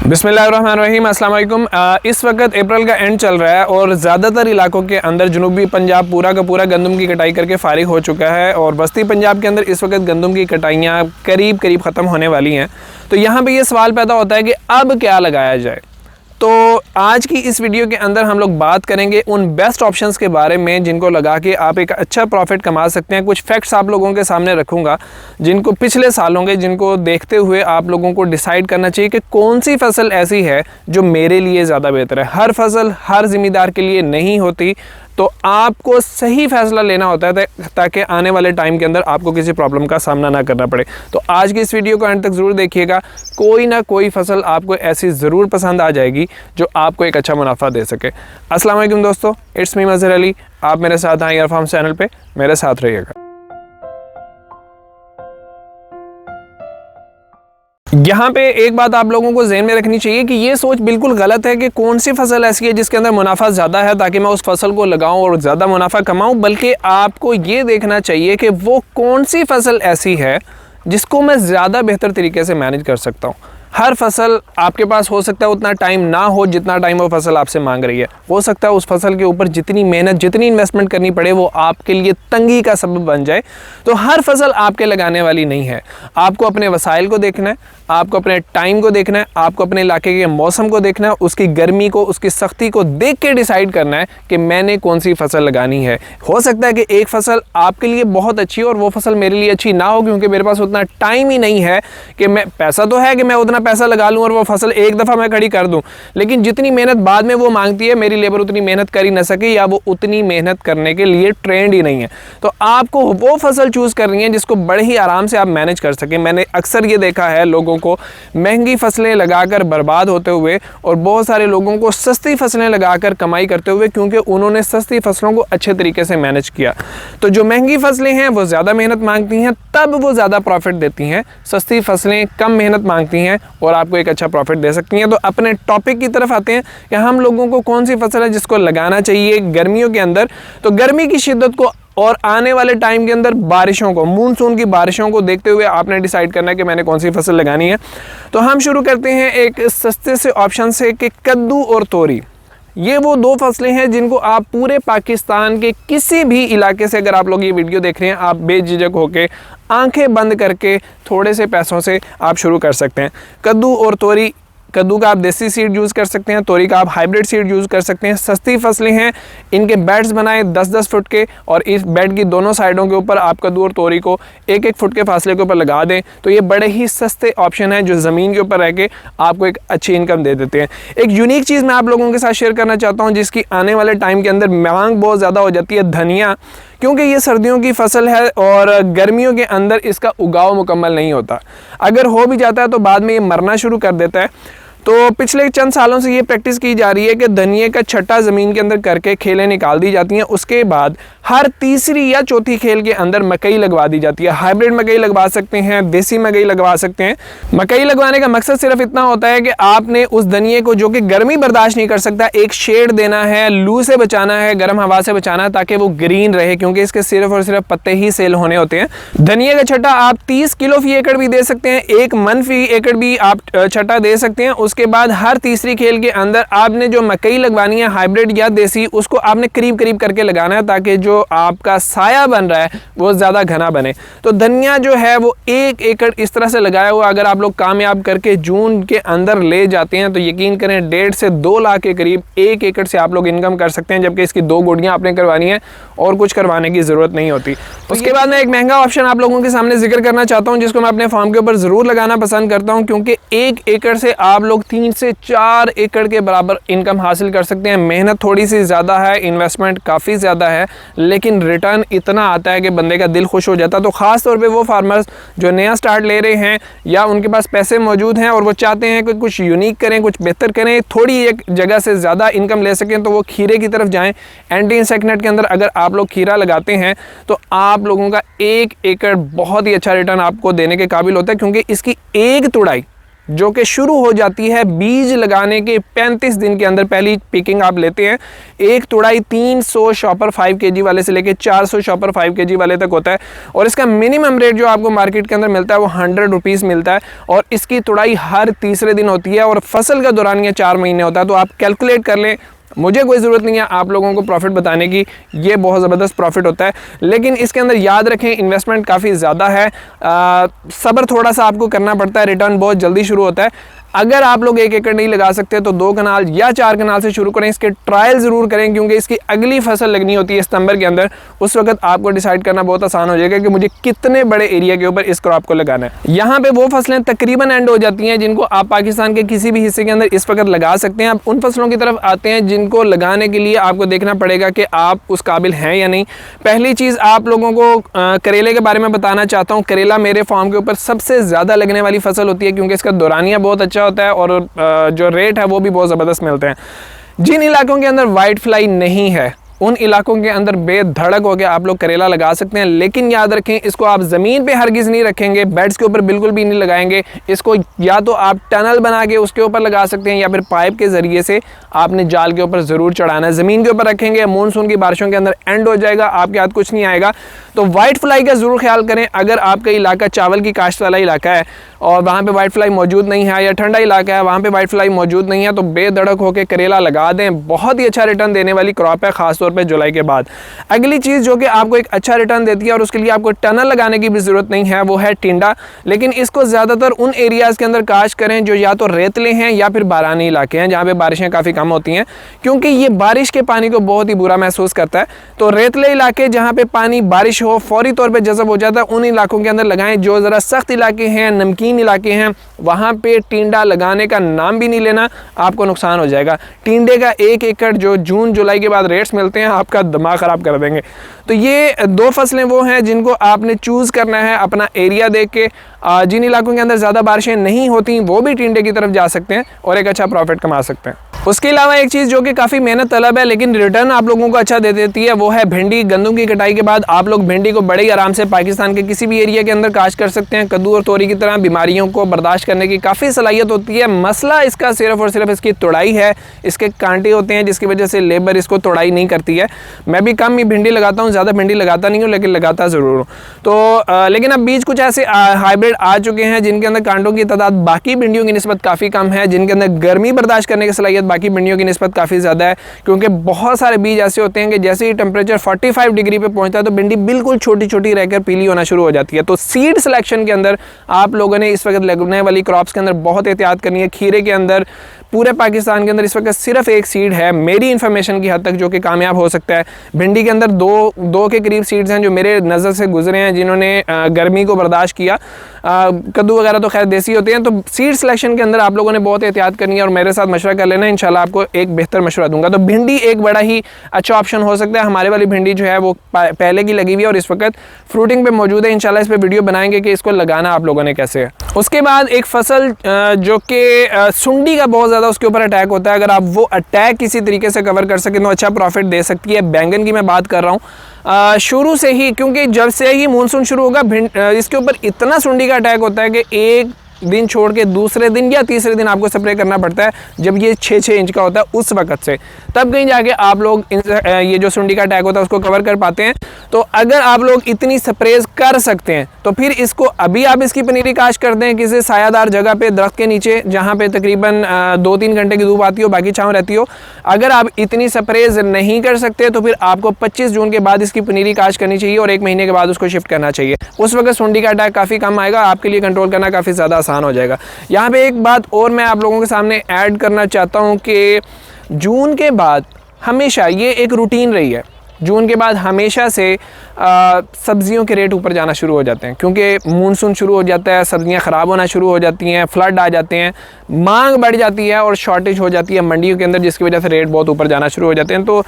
बिस्मिल्लाहिर्रहमानिर्रहीम, अस्सलाम वालेकुम। इस वक्त अप्रैल का एंड चल रहा है और ज़्यादातर इलाकों के अंदर जनूबी पंजाब पूरा का पूरा गंदम की कटाई करके फ़ारिग हो चुका है और वस्ती पंजाब के अंदर इस वक्त गंदम की कटाइयाँ करीब करीब ख़त्म होने वाली हैं। तो यहाँ पे ये सवाल पैदा होता है कि अब क्या लगाया जाए। तो आज की इस वीडियो के अंदर हम लोग बात करेंगे उन बेस्ट ऑप्शंस के बारे में जिनको लगा के आप एक अच्छा प्रॉफिट कमा सकते हैं। कुछ फैक्ट्स आप लोगों के सामने रखूंगा जिनको पिछले सालों के जिनको देखते हुए आप लोगों को डिसाइड करना चाहिए कि कौन सी फसल ऐसी है जो मेरे लिए ज़्यादा बेहतर है। हर फसल हर ज़िम्मेदार के लिए नहीं होती, तो आपको सही फैसला लेना होता है ताकि आने वाले टाइम के अंदर आपको किसी प्रॉब्लम का सामना ना करना पड़े। तो आज की इस वीडियो को अंत तक ज़रूर देखिएगा, कोई ना कोई फसल आपको ऐसी ज़रूर पसंद आ जाएगी जो आपको एक अच्छा मुनाफा दे सके। अस्सलाम वालेकुम दोस्तों, इट्स मी मज़हर अली। आप मेरे साथ हैं फार्म चैनल पे, मेरे साथ रहिएगा। यहाँ पे एक बात आप लोगों को ज़हन में रखनी चाहिए कि ये सोच बिल्कुल गलत है कि कौन सी फसल ऐसी है जिसके अंदर मुनाफा ज़्यादा है ताकि मैं उस फसल को लगाऊं और ज़्यादा मुनाफा कमाऊं, बल्कि आपको ये देखना चाहिए कि वो कौन सी फसल ऐसी है जिसको मैं ज़्यादा बेहतर तरीके से मैनेज कर सकता हूँ। हर फसल आपके पास हो सकता है उतना टाइम ना हो जितना टाइम वो फसल आपसे मांग रही है। हो सकता है उस फसल के ऊपर जितनी मेहनत जितनी इन्वेस्टमेंट करनी पड़े वो आपके लिए तंगी का सबब बन जाए। तो हर फसल आपके लगाने वाली नहीं है। आपको अपने वसाइल को देखना है, आपको अपने टाइम को देखना है, आपको अपने इलाके के मौसम को देखना है, उसकी गर्मी को उसकी सख्ती को देख के डिसाइड करना है कि मैंने कौन सी फसल लगानी है। हो सकता है कि एक फसल आपके लिए बहुत अच्छी हो और वो फसल मेरे लिए अच्छी ना हो, क्योंकि मेरे पास उतना टाइम ही नहीं है कि मैं पैसा तो है कि मैं उतना पैसा लगा लूं और वो फसल एक दफ़ा मैं खड़ी कर दूं, लेकिन जितनी मेहनत बाद में वो मांगती है मेरी लेबर उतनी मेहनत कर ही ना सके या वो उतनी मेहनत करने के लिए ट्रेंड ही नहीं है। तो आपको वो फसल चूज़ करनी है जिसको बड़े ही आराम से आप मैनेज कर सकें। मैंने अक्सर ये देखा है लोगों को महंगी फसलें लगाकर बर्बाद होते हुए और बहुत सारे लोगों को सस्ती फसलें लगाकर कमाई करते हुए, क्योंकि उन्होंने सस्ती फसलों को अच्छे तरीके से मैनेज किया। तो जो महंगी फसलें हैं वो ज़्यादा मेहनत मांगती हैं, तब वो ज़्यादा प्रॉफिट देती हैं। सस्ती फसलें कम मेहनत मांगती हैं और आपको एक अच्छा प्रॉफिट दे सकती हैं। तो अपने टॉपिक की तरफ आते हैं कि हम लोगों को कौन सी फसल है जिसको लगाना चाहिए गर्मियों के अंदर। तो गर्मी की शिद्दत को और आने वाले टाइम के अंदर बारिशों को, मूनसून की बारिशों को देखते हुए आपने डिसाइड करना है कि मैंने कौन सी फसल लगानी है। तो हम शुरू करते हैं एक सस्ते से ऑप्शन से कि कद्दू और तोरी। ये वो दो फसलें हैं जिनको आप पूरे पाकिस्तान के किसी भी इलाके से, अगर आप लोग ये वीडियो देख रहे हैं, आप बेझिझक होकर आंखें बंद करके थोड़े से पैसों से आप शुरू कर सकते हैं। कद्दू और तोरी, कद्दू का आप देसी सीड यूज़ कर सकते हैं, तोरी का आप हाइब्रिड सीड यूज़ कर सकते हैं। सस्ती फसलें हैं, इनके बेड्स बनाएं 10-10 फुट के और इस बेड की दोनों साइडों के ऊपर आप कद्दू और तोरी को 1-1 फुट के फासले के ऊपर लगा दें। तो ये बड़े ही सस्ते ऑप्शन हैं जो ज़मीन के ऊपर रह के आपको एक अच्छी इनकम दे देते हैं। एक यूनिक चीज़ मैं आप लोगों के साथ शेयर करना चाहता हूँ जिसकी आने वाले टाइम के अंदर मांग बहुत ज़्यादा हो जाती है, धनिया। क्योंकि ये सर्दियों की फसल है और गर्मियों के अंदर इसका उगाव मुकम्मल नहीं होता। अगर हो भी जाता है तो बाद में ये मरना शुरू कर देता है। तो पिछले चंद सालों से ये प्रैक्टिस की जा रही है कि धनिये का छट्टा ज़मीन के अंदर करके खेलें निकाल दी जाती हैं। उसके बाद हर तीसरी या चौथी खेल के अंदर मकई लगवा दी जाती है। हाइब्रिड मकई लगवा सकते हैं, देसी मकई लगवा सकते हैं। मकई लगवाने का मकसद सिर्फ इतना होता है कि आपने उस धनिये को, जो कि गर्मी बर्दाश्त नहीं कर सकता, एक शेड देना है, लू से बचाना है, गर्म हवा से बचाना है ताकि वो ग्रीन रहे, क्योंकि इसके सिर्फ और सिर्फ पत्ते ही सेल होने होते हैं। धनिये का छट्टा आप 30 किलो फी एकड़ भी दे सकते हैं, 1 मन फी एकड़ भी आप छट्टा दे सकते हैं। उसके बाद हर तीसरी खेल के अंदर आपने जो मकई लगवानी है हाइब्रिड या देसी, उसको आपने करीब करीब करके लगाना है ताकि जो आपका साया बन रहा है वो ज़्यादा घना बने। तो धनिया जो है वो 1 एकड़ इस तरह से लगाया हुआ अगर आप लोग कामयाब करके जून के अंदर ले जाते हैं तो यकीन करें 1.5 से 2 लाख के करीब 1 एकड़ से आप लोग इनकम कर सकते हैं, जबकि इसकी 2 गोडियाँ आपने करवानी है और कुछ करवाने की ज़रूरत नहीं होती। उसके बाद मैं एक महंगा ऑप्शन आप लोगों के सामने जिक्र करना चाहता हूँ जिसको मैं अपने फार्म के ऊपर ज़रूर लगाना पसंद करता हूँ, क्योंकि 1 एकड़ से आप लोग 3 से 4 एकड़ के बराबर इनकम हासिल कर सकते हैं। मेहनत थोड़ी सी ज़्यादा है, इन्वेस्टमेंट काफ़ी ज़्यादा है, लेकिन रिटर्न इतना आता है कि बंदे का दिल खुश हो जाता है। तो ख़ास तौर पे वो फार्मर्स जो नया स्टार्ट ले रहे हैं या उनके पास पैसे मौजूद हैं और वो चाहते हैं कि कुछ यूनिक करें, कुछ बेहतर करें, थोड़ी एक जगह से ज़्यादा इनकम ले सकें, तो वो खीरे की तरफ जाएँ। एंटी इंसेक्टिसाइड के अंदर अगर आप लोग खीरा लगाते हैं तो आप लोगों का 1 एकड़ बहुत ही अच्छा रिटर्न आपको देने के काबिल होता है, क्योंकि इसकी एक तुड़ाई जो कि शुरू हो जाती है बीज लगाने के 35 दिन के अंदर। पहली पिकिंग आप लेते हैं, एक तुड़ाई 300 शॉपर 5 kg वाले से लेके 400 शॉपर 5 kg वाले तक होता है और इसका मिनिमम रेट जो आपको मार्केट के अंदर मिलता है वो 100 रुपीज़ मिलता है और इसकी तुड़ाई हर तीसरे दिन होती है और फसल का दौरानिया 4 महीने होता है। तो आप कैलकुलेट कर लें, मुझे कोई ज़रूरत नहीं है आप लोगों को प्रॉफिट बताने की, ये बहुत ज़बरदस्त प्रॉफिट होता है। लेकिन इसके अंदर याद रखें इन्वेस्टमेंट काफ़ी ज़्यादा है, सब्र थोड़ा सा आपको करना पड़ता है, रिटर्न बहुत जल्दी शुरू होता है। अगर आप लोग 1 एकड़ नहीं लगा सकते तो 2 कनाल या 4 कनाल से शुरू करें। इसके ट्रायल ज़रूर करें क्योंकि इसकी अगली फसल लगनी होती है सितंबर के अंदर। उस वक्त आपको डिसाइड करना बहुत आसान हो जाएगा कि मुझे कितने बड़े एरिया के ऊपर इस क्रॉप को लगाना है। यहाँ पे वो फसलें तकरीबन एंड हो जाती हैं जिनको आप पाकिस्तान के किसी भी हिस्से के अंदर इस वक्त लगा सकते हैं। अब उन फसलों की तरफ आते हैं जिनको लगाने के लिए आपको देखना पड़ेगा कि आप उस काबिल हैं या नहीं। पहली चीज़ आप लोगों को करेले के बारे में बताना चाहता हूँ। करेला मेरे फार्म के ऊपर सबसे ज़्यादा लगने वाली फसल होती है क्योंकि इसका दौरानिया बहुत अच्छा होता है और जो रेट है वो भी बहुत ज़बरदस्त मिलते हैं। जिन इलाकों के अंदर वाइट फ्लाई नहीं है उन इलाकों के अंदर बेधड़क हो के आप लोग करेला लगा सकते हैं, लेकिन याद रखें इसको आप ज़मीन पे हरगिज़ नहीं रखेंगे, बेड्स के ऊपर बिल्कुल भी नहीं लगाएंगे। इसको या तो आप टनल बना के उसके ऊपर लगा सकते हैं या फिर पाइप के ज़रिए से आपने जाल के ऊपर ज़रूर चढ़ाना है। ज़मीन के ऊपर रखेंगे मानसून की बारिशों के अंदर एंड हो जाएगा, आपके हाथ कुछ नहीं आएगा। तो वाइट फ्लाई का ज़रूर ख्याल करें। अगर आपका इलाका चावल की काश्त वाला इलाका है और वहाँ पे वाइट फ्लाई मौजूद नहीं है या ठंडा इलाका है वहाँ पे वाइट फ्लाई मौजूद नहीं है तो बेधड़क होकर करेला लगा दें। बहुत ही अच्छा रिटर्न देने वाली क्रॉप है, ख़ासतौर पर जुलाई के बाद। अगली चीज़ जो कि आपको एक अच्छा रिटर्न देती है और उसके लिए आपको टनल लगाने की भी ज़रूरत नहीं है वो है टिंडा। लेकिन इसको ज़्यादातर उन एरियाज़ के अंदर काश्त करें जो या तो रेतले हैं या फिर बारानी इलाके हैं जहाँ पे बारिशें काफ़ी कम होती हैं, क्योंकि ये बारिश के पानी को बहुत ही बुरा महसूस करता है। तो रेतले इलाके जहाँ पे पानी बारिश हो फौरी तौर पे जज़ब हो जाता है उन इलाकों के अंदर लगाएं। जो ज़रा सख्त इलाके हैं, नमकीन इलाके हैं, वहाँ पे टिंडा लगाने का नाम भी नहीं लेना, आपको नुकसान हो जाएगा। टिंडे का 1 एकड़ जो जून जुलाई के बाद रेट्स मिलते हैं आपका दिमाग ख़राब कर देंगे। तो ये 2 फसलें वो हैं जिनको आपने चूज़ करना है अपना एरिया देख के। जिन इलाकों के अंदर ज़्यादा बारिशें नहीं होती वो भी टिंडे की तरफ जा सकते हैं और एक अच्छा प्रॉफिट कमा सकते हैं। उसके अलावा एक चीज़ जो कि काफ़ी मेहनत तलब है लेकिन रिटर्न आप लोगों को अच्छा दे देती है वो है भिंडी। गंदम की कटाई के बाद आप लोग भिंडी को बड़े ही आराम से पाकिस्तान के किसी भी एरिया के अंदर काश्त कर सकते हैं। कद्दू और तोरी की तरह बीमारियों को बर्दाश्त करने की काफ़ी सलाहियत होती है। मसला इसका सिर्फ और सिर्फ इसकी तोड़ाई है। इसके कांटे होते हैं जिसकी वजह से लेबर इसको तोड़ाई नहीं करती है। मैं भी कम ही भिंडी लगाता हूँ, ज़्यादा भिंडी लगाता नहीं हूँ लेकिन लगाता ज़रूर हूँ। तो लेकिन अब बीज कुछ ऐसे हाइब्रिड आ चुके हैं जिनके अंदर कांटों की तादाद बाकी भिंडियों की निस्बत काफ़ी कम है, जिनके अंदर गर्मी बर्दाश्त करने की सलाहियत बाकी भिंडियों की निस्बत काफ़ी ज़्यादा है। क्योंकि बहुत सारे बीज ऐसे होते हैं कि जैसे ही टेम्परेचर 45 डिग्री पे पहुंचता है तो भिंडी बिल्कुल छोटी छोटी रहकर पीली होना शुरू हो जाती है। तो सीड सिलेक्शन के अंदर आप लोगों ने इस वक्त लगने वाली क्रॉप्स के अंदर बहुत एहतियात करनी है। खीरे के अंदर पूरे पाकिस्तान के अंदर इस वक्त सिर्फ एक सीड है मेरी इन्फॉर्मेशन की हद तक जो कि कामयाब हो सकता है। भिंडी के अंदर दो के करीब सीड्स हैं जो मेरे नज़र से गुजरे हैं जिन्होंने गर्मी को बर्दाश्त किया। कद्दू वगैरह तो खैर देसी होते हैं। तो सीड सिलेक्शन के अंदर आप लोगों ने बहुत एहतियात करनी है और मेरे साथ मशवरा कर लेना, इंशाल्लाह आपको एक बेहतर मशवरा दूंगा। तो भिंडी एक बड़ा ही अच्छा ऑप्शन हो सकता है। हमारे वाली भिंडी जो है वो पहले की लगी हुई है और इस वक्त फ्रूटिंग पे मौजूद है। इंशाल्लाह इस पर वीडियो बनाएंगे कि इसको लगाना आप लोगों ने कैसे है। उसके बाद एक फसल जो कि सुंडी का बहुत ज़्यादा उसके ऊपर अटैक होता है, अगर आप वो अटैक किसी तरीके से कवर कर सकें तो अच्छा प्रॉफिट दे सकती है। बैंगन की मैं बात कर रहा हूँ। शुरू से ही, क्योंकि जब से ही मानसून शुरू होगा इसके ऊपर इतना सुंडी का अटैक होता है कि एक दिन छोड़ के दूसरे दिन या तीसरे दिन आपको स्प्रे करना पड़ता है। जब ये 6-6 इंच का होता है उस वक्त से तब कहीं जाके आप लोग ये जो सुंडी का अटैक होता है उसको कवर कर पाते हैं। तो अगर आप लोग इतनी स्प्रेज कर सकते हैं तो फिर इसको अभी आप इसकी पनीरी काश्त कर दें किसी सायादार जगह पे, दरख्त के नीचे जहाँ पे तकरीबन 2-3 घंटे की धूप आती हो, बाकी छाँव रहती हो। अगर आप इतनी स्प्रेज नहीं कर सकते तो फिर आपको 25 जून के बाद इसकी पनीरी काश्त करनी चाहिए और 1 महीने के बाद उसको शिफ्ट करना चाहिए। उस वक्त सुंडी का अटैक काफ़ी कम आएगा, आपके लिए कंट्रोल करना काफ़ी ज़्यादा आसान हो जाएगा। यहाँ पे एक बात और मैं आप लोगों के सामने ऐड करना चाहता हूँ कि जून के बाद हमेशा ये एक रूटीन रही है। जून के बाद हमेशा से सब्जियों के रेट ऊपर जाना शुरू हो जाते हैं क्योंकि मानसून शुरू हो जाता है, सब्जियां ख़राब होना शुरू हो जाती हैं, फ्लड आ जाते हैं, मांग बढ़ जाती है और शॉर्टेज हो जाती है मंडियों के अंदर, जिसकी वजह से रेट बहुत ऊपर जाना शुरू हो जाते हैं। तो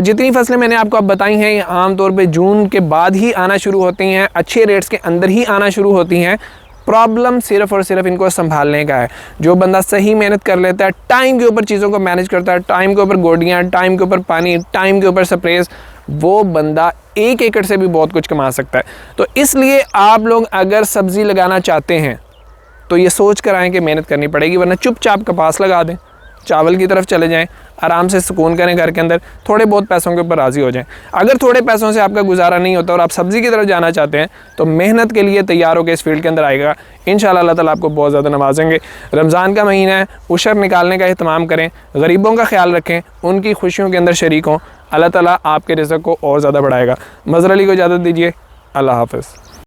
जितनी फसलें मैंने आपको अब बताई हैं आमतौर पर जून के बाद ही आना शुरू होती हैं, अच्छे रेट्स के अंदर ही आना शुरू होती हैं। प्रॉब्लम सिर्फ और सिर्फ इनको संभालने का है। जो बंदा सही मेहनत कर लेता है, टाइम के ऊपर चीज़ों को मैनेज करता है, टाइम के ऊपर गोडियाँ, टाइम के ऊपर पानी, टाइम के ऊपर स्प्रेज, वो बंदा 1 एकड़ से भी बहुत कुछ कमा सकता है। तो इसलिए आप लोग अगर सब्ज़ी लगाना चाहते हैं तो ये सोच कर आएँ कि मेहनत करनी पड़ेगी, वरना चुपचाप कपास लगा दें, चावल की तरफ चले जाएं, आराम से सुकून करें घर के अंदर, थोड़े बहुत पैसों के ऊपर राज़ी हो जाएं। अगर थोड़े पैसों से आपका गुजारा नहीं होता और आप सब्ज़ी की तरफ जाना चाहते हैं तो मेहनत के लिए तैयार होकर इस फील्ड के अंदर आएगा। इंशाअल्लाह अल्लाह ताला आपको बहुत ज़्यादा नवाजेंगे। रमज़ान का महीना है, उशर निकालने का एहतमाम करें, गरीबों का ख्याल रखें, उनकी खुशियों के अंदर शरीक हों। अल्लाह ताला आपके रिज़्क़ को और ज़्यादा बढ़ाएगा। मज़हर अली को इजाज़त दीजिए। अल्लाह हाफ़िज़।